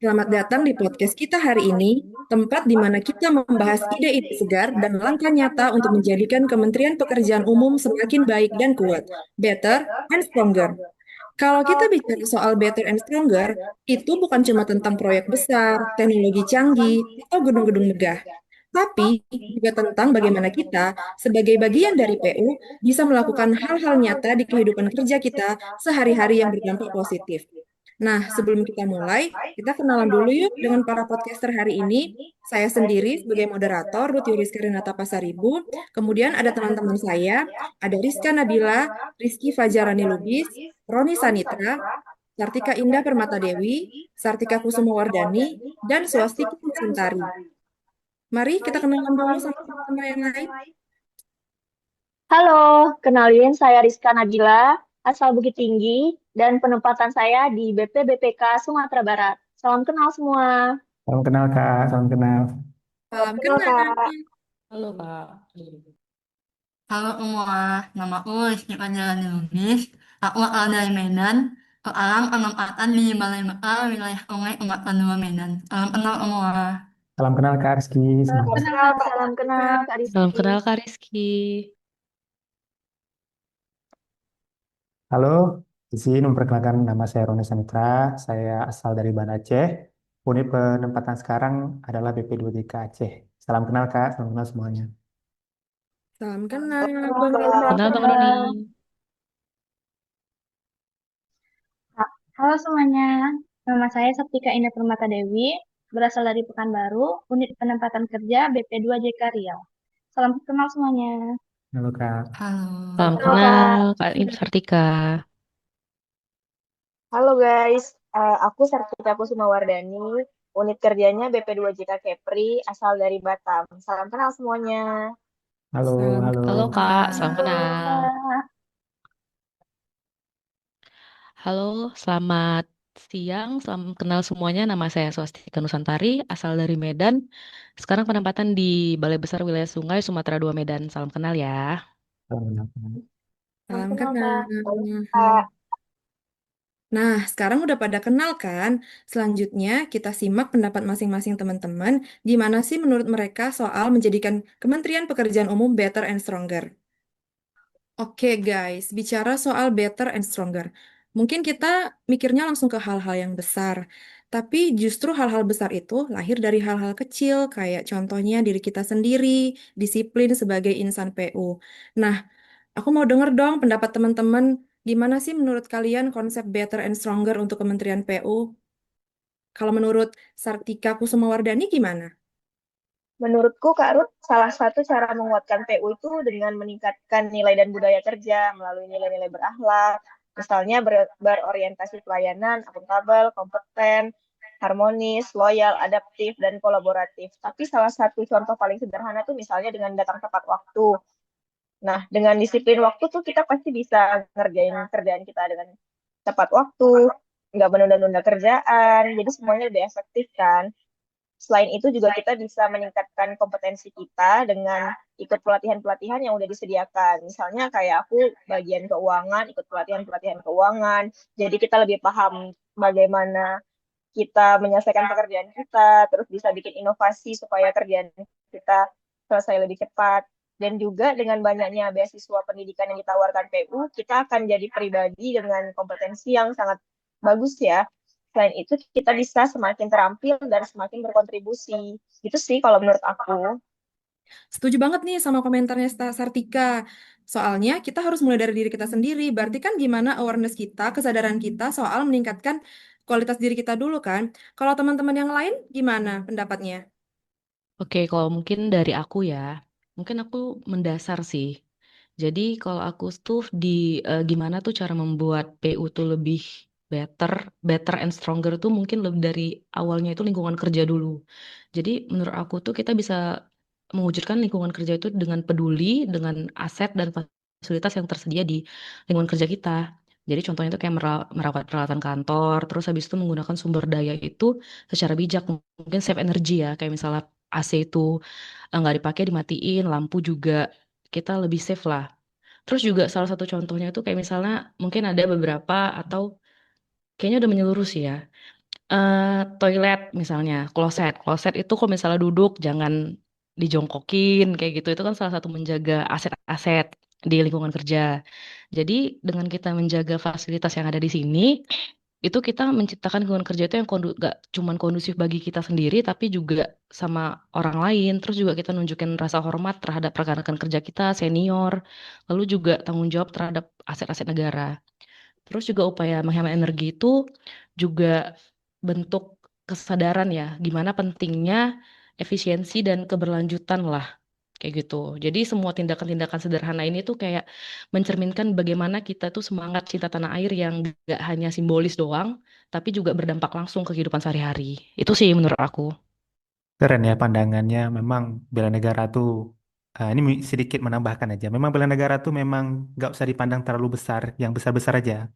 Selamat datang di podcast kita hari ini, tempat di mana kita membahas ide-ide segar dan langkah nyata untuk menjadikan Kementerian Pekerjaan Umum semakin baik dan kuat. Better and stronger. Kalau kita bicara soal better and stronger, itu bukan cuma tentang proyek besar, teknologi canggih, atau gedung-gedung megah. Tapi juga tentang bagaimana kita, sebagai bagian dari PU, bisa melakukan hal-hal nyata di kehidupan kerja kita sehari-hari yang berdampak positif. Nah, sebelum kita mulai, kita kenalan dulu yuk dengan para podcaster hari ini. Saya sendiri sebagai moderator, Ruth Yuliska Renata Pasaribu. Kemudian ada teman-teman saya, ada Rizka Nabila, Rizky Fajarani Lubis, Roni Sanitra, Sartika Indah Permata Dewi, Sartika Kusuma Wardani, dan Swastiki Nusantari. Mari kita kenalan dulu sama teman-teman yang lain. Halo, kenalin saya Rizka Nabila, asal Bukit Tinggi, dan penempatan saya di BPBPK Sumatera Barat. Salam kenal semua. Salam kenal Kak, salam kenal. Salam Salam kenal, kenal. Kak. Halo Kak. Halo semua, nama aku Rizky Fajarani Lubis. Aku asal dari Medan. Sekarang penempatan di Balai Besar Wilayah Sungai Kecamatan 2 Medan. Salam kenal semua. Salam kenal Kak Rizky, Salam semangat. kenal, salam kenal, Kak Salam Rizky. kenal Kak Rizky. Halo, izin memperkenalkan nama saya Roni Sanitra. Saya asal dari Banda Aceh. Unit penempatan sekarang adalah BP2JK Aceh. Salam kenal Kak, salam kenal semuanya. Salam Salam kenal, kenal, Bang salam Kenal Roni. Bang Roni. kenal. Halo semuanya, nama saya Septika Indah Permata Dewi, berasal dari Pekanbaru, unit penempatan kerja BP2JK Riau. Salam kenal semuanya. Halo Kak. Halo. Salam Halo, kenal Kak. Kak Ibu Sartika. Halo guys, aku Sartika Kusuma Wardani, unit kerjanya BP2JK Kepri, asal dari Batam. Salam kenal semuanya. Halo, Salam halo. Halo Kak, salam kenal. Halo, kenal. Kak. Halo, selamat siang, salam kenal semuanya. Nama saya Swastika Nusantari, asal dari Medan. Sekarang penempatan di Balai Besar Wilayah Sungai Sumatera 2 Medan. Salam kenal ya. Salam kenal. Salam Salam kenal, kenal. Kak. Kak, Nah, sekarang udah pada kenal kan? Selanjutnya kita simak pendapat masing-masing teman-teman. Gimana sih menurut mereka soal menjadikan Kementerian Pekerjaan Umum better and stronger? Oke guys, bicara soal better and stronger. Mungkin kita mikirnya langsung ke hal-hal yang besar. Tapi justru hal-hal besar itu lahir dari hal-hal kecil, kayak contohnya diri kita sendiri, disiplin sebagai insan PU. Nah, aku mau denger dong pendapat teman-teman. Gimana sih menurut kalian konsep better and stronger untuk Kementerian PU? Kalau menurut Sartika Kusumawardani gimana? menurutku Kak Ruth, salah satu cara menguatkan PU itu dengan meningkatkan nilai dan budaya kerja melalui nilai-nilai berakhlak, misalnya berorientasi pelayanan, akuntabel, kompeten, harmonis, loyal, adaptif, dan kolaboratif. Tapi salah satu contoh paling sederhana tuh misalnya dengan datang tepat waktu. Nah, dengan disiplin waktu tuh kita pasti bisa ngerjain kerjaan kita dengan tepat waktu, nggak menunda-nunda kerjaan, jadi semuanya lebih efektif kan. Selain itu juga kita bisa meningkatkan kompetensi kita dengan ikut pelatihan-pelatihan yang udah disediakan. Misalnya kayak aku bagian keuangan, ikut pelatihan-pelatihan keuangan, jadi kita lebih paham bagaimana kita menyelesaikan pekerjaan kita, terus bisa bikin inovasi supaya kerjaan kita selesai lebih cepat. Dan juga dengan banyaknya beasiswa pendidikan yang ditawarkan PU, kita akan jadi pribadi dengan kompetensi yang sangat bagus ya. Selain itu, kita bisa semakin terampil dan semakin berkontribusi. Itu sih kalau menurut aku. Setuju banget nih sama komentarnya Sartika. Soalnya kita harus mulai dari diri kita sendiri. Berarti kan gimana awareness kita, kesadaran kita soal meningkatkan kualitas diri kita dulu kan. Kalau teman-teman yang lain gimana pendapatnya? Oke, kalau mungkin dari aku ya, mungkin aku mendasar sih. Jadi kalau aku tuh gimana tuh cara membuat PU tuh lebih better, better and stronger tuh mungkin lebih dari awalnya itu lingkungan kerja dulu. Jadi menurut aku tuh kita bisa mewujudkan lingkungan kerja itu dengan peduli, dengan aset dan fasilitas yang tersedia di lingkungan kerja kita. Jadi contohnya itu kayak merawat peralatan kantor, terus habis itu menggunakan sumber daya itu secara bijak, mungkin save energi ya, kayak misalnya AC itu nggak dipakai dimatiin, lampu juga kita lebih safe lah. Terus juga salah satu contohnya itu kayak misalnya mungkin ada beberapa atau kayaknya udah menyeluruh sih ya. Toilet misalnya, kloset. Kloset itu kalau misalnya duduk jangan dijongkokin kayak gitu. Itu kan salah satu menjaga aset-aset di lingkungan kerja. Jadi dengan kita menjaga fasilitas yang ada di sini, itu kita menciptakan lingkungan kerja itu yang gak cuman kondusif bagi kita sendiri, tapi juga sama orang lain. Terus juga kita nunjukin rasa hormat terhadap rekan-rekan kerja kita, senior, lalu juga tanggung jawab terhadap aset-aset negara. Terus juga upaya menghemat energi itu juga bentuk kesadaran ya, gimana pentingnya efisiensi dan keberlanjutan lah, kayak gitu. Jadi semua tindakan-tindakan sederhana ini tuh kayak mencerminkan bagaimana kita tuh semangat cinta tanah air yang gak hanya simbolis doang, tapi juga berdampak langsung ke kehidupan sehari-hari. Itu sih menurut aku. Keren ya pandangannya. Memang bela negara tuh, ini sedikit menambahkan aja. Memang bela negara tuh memang nggak usah dipandang terlalu besar, yang besar-besar aja.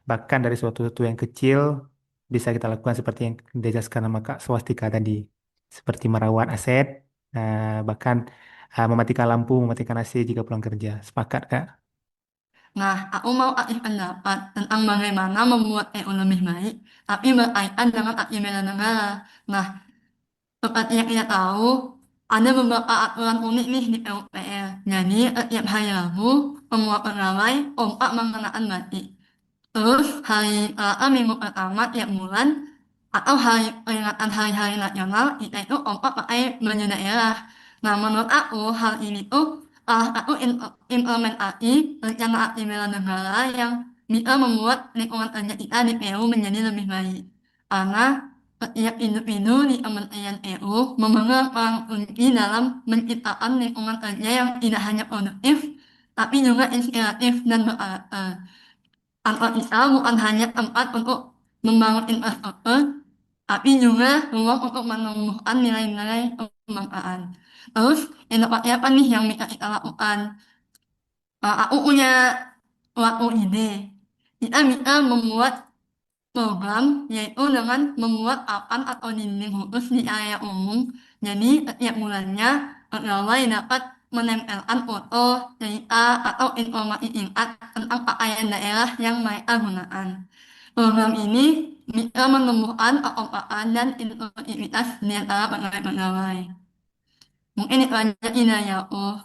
Bahkan dari suatu yang kecil bisa kita lakukan seperti yang dijelaskan sama Kak Swastika tadi. Seperti merawat aset, bahkan mematikan lampu, mematikan AC jika pulang kerja. Sepakat, Kak? Nah, aku mau kasih pendapat tentang bagaimana membuat EU lebih baik, tapi berkaitan dengan aksi bela negara. Nah, seperti yang kita tahu, ada beberapa aturan unik nih di PUPR. Jadi, setiap hari Rabu, semua pegawai kompak mengenakan batik. Terus, hari Selasa minggu pertama tiap bulan, atau hari peringatan hari-hari nasional, kita itu kompak pakai baju daerah. Nah, menurut aku, hal ini tuh salah satu implementasi rencana aksi bela negara yang bisa membuat lingkungan kerja kita di PU menjadi lebih baik. Karena setiap individu di Kementerian EU memegang peran kunci dalam menciptakan lingkungan kerja yang tidak hanya produktif, tapi juga inspiratif dan berkarakter. Kantor kita bukan hanya tempat untuk membangun infrastruktur, tapi juga ruang untuk menumbuhkan nilai-nilai kebangsaan. Terus, inovasi apa nih yang bisa kita lakukan? Aku punya suatu ide. Kita bisa membuat program yaitu dengan membuat papan atau dinding khusus di area umum. Jadi setiap bulannya pegawai dapat menempelkan foto, cerita, atau informasi singkat tentang pakaian daerah yang mereka gunakan. Program ini bisa menumbuhkan kekompakan dan inklusivitas di antara pegawai-pegawai. Mungkin itu aja ide aku.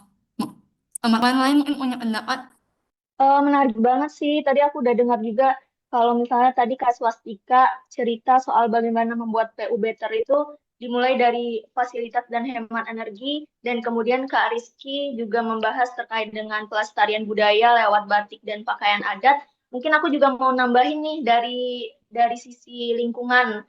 Teman-teman lain mungkin punya pendapat. Menarik banget sih. Tadi aku udah dengar juga kalau misalnya tadi Kak Swastika cerita soal bagaimana membuat PU Better itu dimulai dari fasilitas dan hemat energi, dan kemudian Kak Rizky juga membahas terkait dengan pelestarian budaya lewat batik dan pakaian adat. Mungkin aku juga mau nambahin nih dari sisi lingkungan.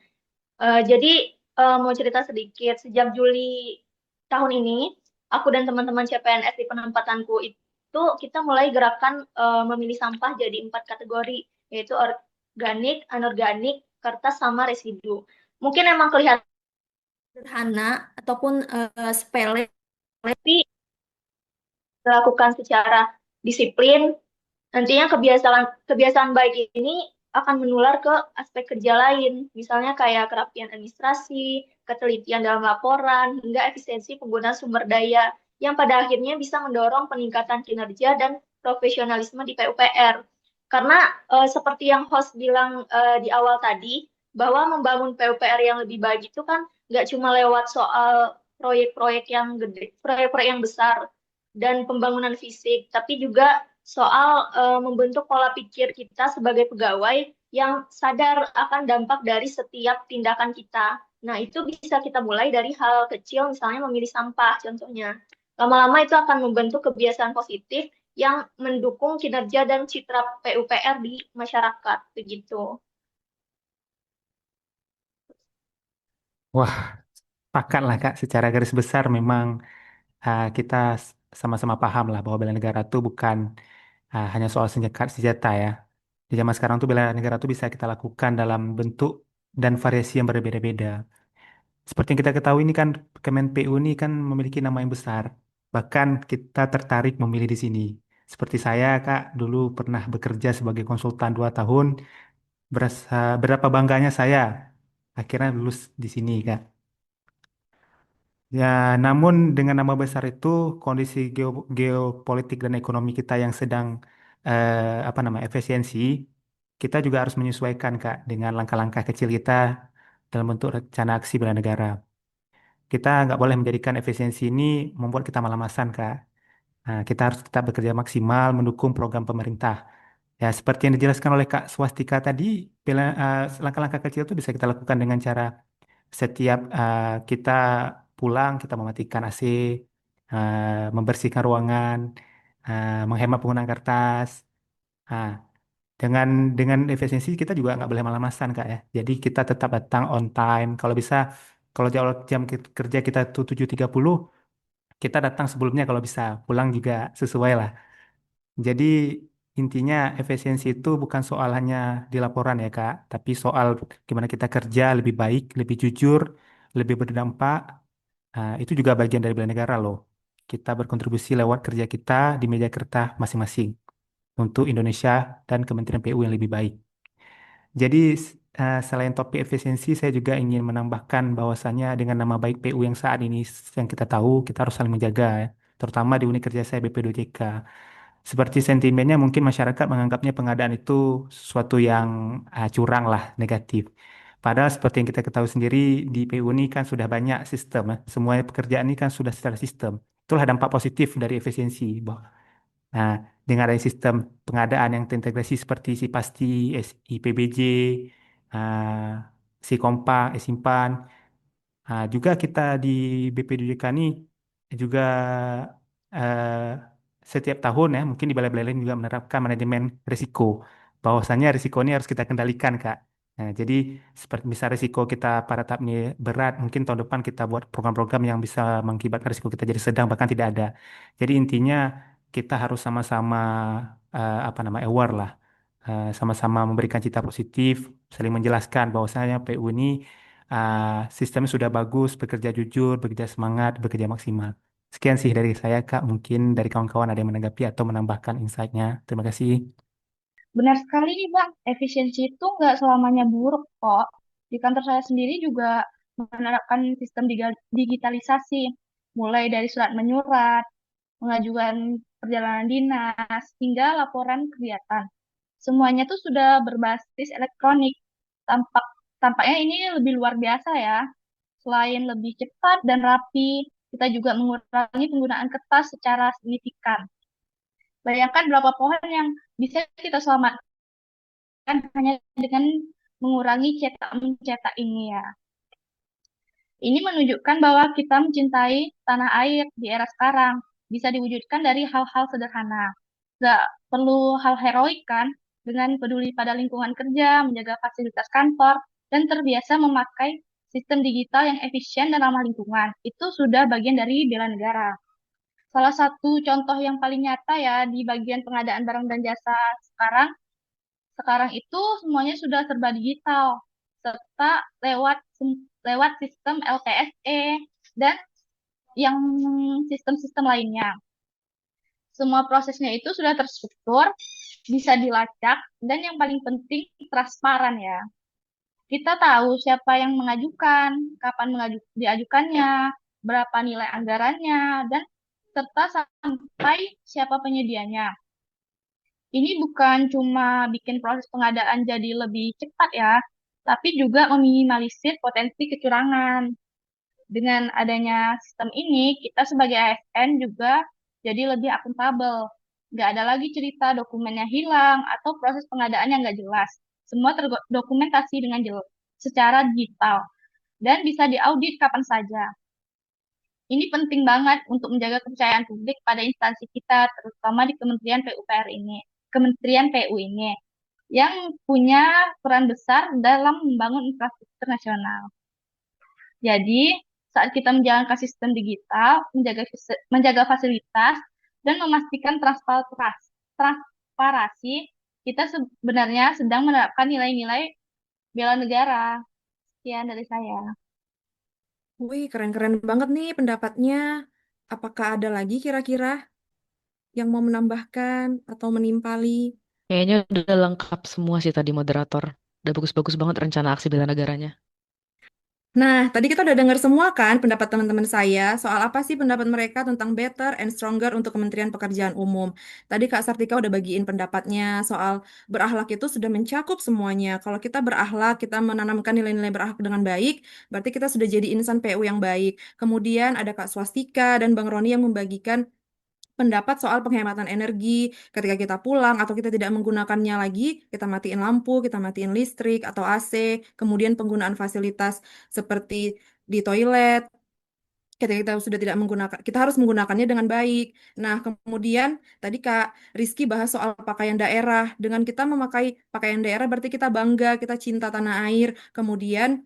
Jadi mau cerita sedikit, sejak Juli tahun ini, aku dan teman-teman CPNS di penempatanku itu kita mulai gerakan memilih sampah jadi 4 kategori, yaitu organik, anorganik, kertas, sama residu. Mungkin emang kelihatan sederhana ataupun sepele, tapi dilakukan secara disiplin. Nantinya kebiasaan kebiasaan baik ini akan menular ke aspek kerja lain, misalnya kayak kerapian administrasi, ketelitian dalam laporan, hingga efisiensi penggunaan sumber daya, yang pada akhirnya bisa mendorong peningkatan kinerja dan profesionalisme di PUPR. Karena seperti yang host bilang di awal tadi, bahwa membangun PUPR yang lebih baik itu kan nggak cuma lewat soal proyek-proyek yang gede, proyek-proyek yang besar, dan pembangunan fisik, tapi juga soal membentuk pola pikir kita sebagai pegawai yang sadar akan dampak dari setiap tindakan kita. Nah, itu bisa kita mulai dari hal kecil, misalnya memilih sampah contohnya. Lama-lama itu akan membentuk kebiasaan positif yang mendukung kinerja dan citra PUPR di masyarakat, begitu. Wah, sepakat lah Kak. Secara garis besar memang kita sama-sama paham lah bahwa bela negara itu bukan hanya soal senjata ya. Di zaman sekarang tuh bela negara tuh bisa kita lakukan dalam bentuk dan variasi yang berbeda-beda. Seperti yang kita ketahui ini kan Kemen PU ini kan memiliki nama yang besar. Bahkan kita tertarik memilih di sini. Seperti saya Kak, dulu pernah bekerja sebagai konsultan 2 tahun. Berasa, berapa bangganya saya akhirnya lulus di sini Kak. Ya, namun dengan nama besar itu kondisi geopolitik dan ekonomi kita yang sedang apa namanya efisiensi, kita juga harus menyesuaikan Kak dengan langkah-langkah kecil kita dalam bentuk rencana aksi bela negara. Kita nggak boleh menjadikan efisiensi ini membuat kita malas-malasan Kak. Nah, kita harus tetap bekerja maksimal mendukung program pemerintah. Ya, seperti yang dijelaskan oleh Kak Swastika tadi, langkah-langkah kecil itu bisa kita lakukan dengan cara setiap kita pulang, kita mematikan AC, membersihkan ruangan, menghemat penggunaan kertas. Nah, dengan efisiensi kita juga nggak boleh malas-malasan Kak ya. Jadi kita tetap datang on time. Kalau bisa, kalau jam kerja kita tuh 7.30, kita datang sebelumnya kalau bisa. Pulang juga sesuai lah. Jadi intinya efisiensi itu bukan soal hanya di laporan ya Kak, tapi soal gimana kita kerja lebih baik, lebih jujur, lebih berdampak. Itu juga bagian dari bela negara loh. Kita berkontribusi lewat kerja kita di meja kerja masing-masing untuk Indonesia dan Kementerian PU yang lebih baik. Jadi selain topik efisiensi, saya juga ingin menambahkan bahwasannya dengan nama baik PU yang saat ini yang kita tahu, kita harus saling menjaga ya, terutama di unit kerja saya BP2JK. Seperti sentimennya mungkin masyarakat menganggapnya pengadaan itu sesuatu yang curang lah, negatif. Padahal seperti yang kita ketahui sendiri di PU ini kan sudah banyak sistem, ya. Semua pekerjaan ini kan sudah secara sistem. Itulah dampak positif dari efisiensi. Nah, dengan adanya sistem pengadaan yang terintegrasi seperti si Pasti, IPBJ, si Kompa, Simpan, juga kita di BPDJK ini juga eh, setiap tahun ya, mungkin di balai-balai lain juga menerapkan manajemen risiko. Bahwasannya risiko ini harus kita kendalikan, Kak. Nah, jadi seperti misal risiko kita pada tahap ini berat, mungkin tahun depan kita buat program-program yang bisa mengakibatkan risiko kita jadi sedang bahkan tidak ada. Jadi intinya kita harus sama-sama apa namanya aware lah, sama-sama memberikan cita positif, saling menjelaskan bahwasanya PU ini sistemnya sudah bagus, bekerja jujur, bekerja semangat, bekerja maksimal. Sekian sih dari saya, Kak. Mungkin dari kawan-kawan ada yang menanggapi atau menambahkan insight-nya. Terima kasih. Benar sekali nih Bang, efisiensi itu nggak selamanya buruk kok. Di kantor saya sendiri juga menerapkan sistem digitalisasi, mulai dari surat menyurat, pengajuan perjalanan dinas, hingga laporan kegiatan. Semuanya tuh sudah berbasis elektronik. Tampak Tampaknya ini lebih luar biasa ya. Selain lebih cepat dan rapi, kita juga mengurangi penggunaan kertas secara signifikan. Bayangkan berapa pohon yang bisa kita selamatkan hanya dengan mengurangi cetak mencetak ini ya. Ini menunjukkan bahwa kita mencintai tanah air di era sekarang. Bisa diwujudkan dari hal-hal sederhana. Gak perlu hal heroik kan, dengan peduli pada lingkungan kerja, menjaga fasilitas kantor, dan terbiasa memakai sistem digital yang efisien dan ramah lingkungan. Itu sudah bagian dari bela negara. Salah satu contoh yang paling nyata ya di bagian pengadaan barang dan jasa sekarang, sekarang itu semuanya sudah serba digital, serta lewat sistem LTSE dan yang sistem-sistem lainnya. Semua prosesnya itu sudah terstruktur, bisa dilacak, dan yang paling penting transparan ya. Kita tahu siapa yang mengajukan, kapan diajukannya, berapa nilai anggarannya, dan serta sampai siapa penyedianya. Ini bukan cuma bikin proses pengadaan jadi lebih cepat ya, tapi juga meminimalisir potensi kecurangan. Dengan adanya sistem ini, kita sebagai ASN juga jadi lebih akuntabel. Nggak ada lagi cerita dokumennya hilang atau proses pengadaan yang nggak jelas. Semua terdokumentasi dengan secara digital dan bisa diaudit kapan saja. Ini penting banget untuk menjaga kepercayaan publik pada instansi kita, terutama di Kementerian PU ini, yang punya peran besar dalam membangun infrastruktur nasional. Jadi, saat kita menjalankan sistem digital, menjaga fasilitas, dan memastikan transparasi, kita sebenarnya sedang menerapkan nilai-nilai bela negara. Sekian dari saya. Wih, keren-keren banget nih pendapatnya. Apakah ada lagi kira-kira yang mau menambahkan atau menimpali? Kayaknya udah lengkap semua sih tadi moderator. Udah bagus-bagus banget rencana aksi bela negaranya. Nah, tadi kita udah dengar semua kan pendapat teman-teman saya soal apa sih pendapat mereka tentang better and stronger untuk Kementerian Pekerjaan Umum. Tadi Kak Sartika udah bagiin pendapatnya soal berakhlak itu sudah mencakup semuanya. Kalau kita berakhlak, kita menanamkan nilai-nilai berakhlak dengan baik, berarti kita sudah jadi insan PU yang baik. Kemudian ada Kak Swastika dan Bang Roni yang membagikan pendapat soal penghematan energi ketika kita pulang atau kita tidak menggunakannya lagi, kita matiin lampu, kita matiin listrik atau AC, kemudian penggunaan fasilitas seperti di toilet, ketika kita sudah tidak menggunakan, kita harus menggunakannya dengan baik. Nah, kemudian tadi Kak Rizky bahas soal pakaian daerah. Dengan kita memakai pakaian daerah berarti kita bangga, kita cinta tanah air. Kemudian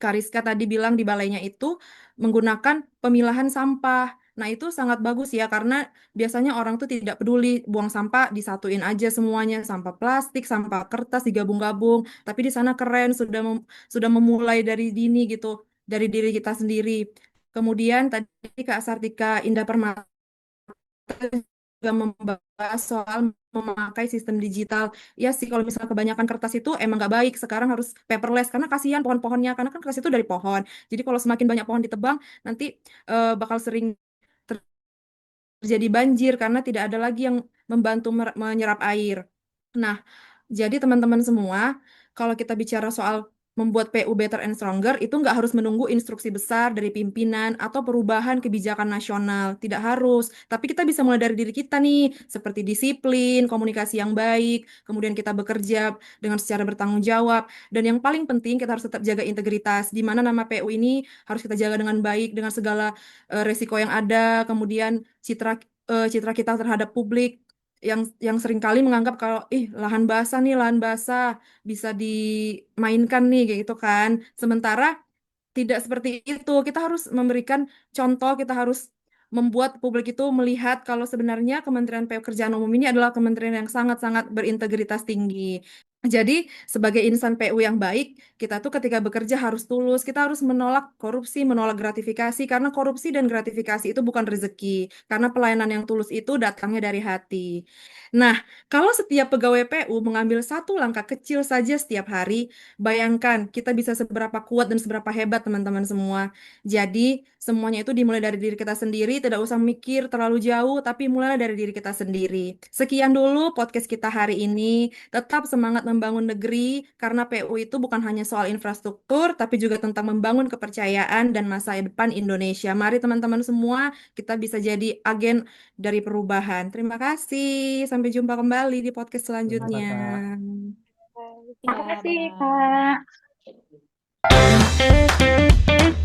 Kariska tadi bilang di balainya itu menggunakan pemilahan sampah. Nah, itu sangat bagus ya karena biasanya orang tuh tidak peduli buang sampah disatuin aja semuanya, sampah plastik, sampah kertas digabung-gabung. Tapi di sana keren sudah memulai dari dini gitu, dari diri kita sendiri. Kemudian tadi Kak Sartika Indah Permata juga membahas soal memakai sistem digital. Ya sih, kalau misalnya kebanyakan kertas itu emang nggak baik. Sekarang harus paperless karena kasihan pohon-pohonnya. Karena kan kertas itu dari pohon. Jadi kalau semakin banyak pohon ditebang, nanti bakal sering terjadi banjir karena tidak ada lagi yang membantu menyerap air. Nah, jadi teman-teman semua, kalau kita bicara soal membuat PU better and stronger, itu nggak harus menunggu instruksi besar dari pimpinan atau perubahan kebijakan nasional. Tidak harus. Tapi kita bisa mulai dari diri kita nih, seperti disiplin, komunikasi yang baik, kemudian kita bekerja dengan secara bertanggung jawab. Dan yang paling penting, kita harus tetap jaga integritas, di mana nama PU ini harus kita jaga dengan baik, dengan segala resiko yang ada, kemudian citra kita terhadap publik yang seringkali menganggap kalau lahan basah nih lahan basah bisa dimainkan nih kayak gitu kan. Sementara tidak seperti itu. Kita harus memberikan contoh, kita harus membuat publik itu melihat kalau sebenarnya Kementerian Pekerjaan Umum ini adalah kementerian yang sangat-sangat berintegritas tinggi. Jadi, sebagai insan PU yang baik, kita tuh ketika bekerja harus tulus, kita harus menolak korupsi, menolak gratifikasi, karena korupsi dan gratifikasi itu bukan rezeki, karena pelayanan yang tulus itu datangnya dari hati. Nah, kalau setiap pegawai PU mengambil satu langkah kecil saja setiap hari, bayangkan kita bisa seberapa kuat dan seberapa hebat teman-teman semua. Jadi, semuanya itu dimulai dari diri kita sendiri, tidak usah mikir terlalu jauh, tapi mulailah dari diri kita sendiri. Sekian dulu podcast kita hari ini. Tetap semangat membangun negeri, karena PU itu bukan hanya soal infrastruktur, tapi juga tentang membangun kepercayaan dan masa depan Indonesia. Mari teman-teman semua, kita bisa jadi agen dari perubahan. Terima kasih. Sampai jumpa kembali di podcast Terima selanjutnya. Kakak. Terima Ya, kasih, bye. Kak.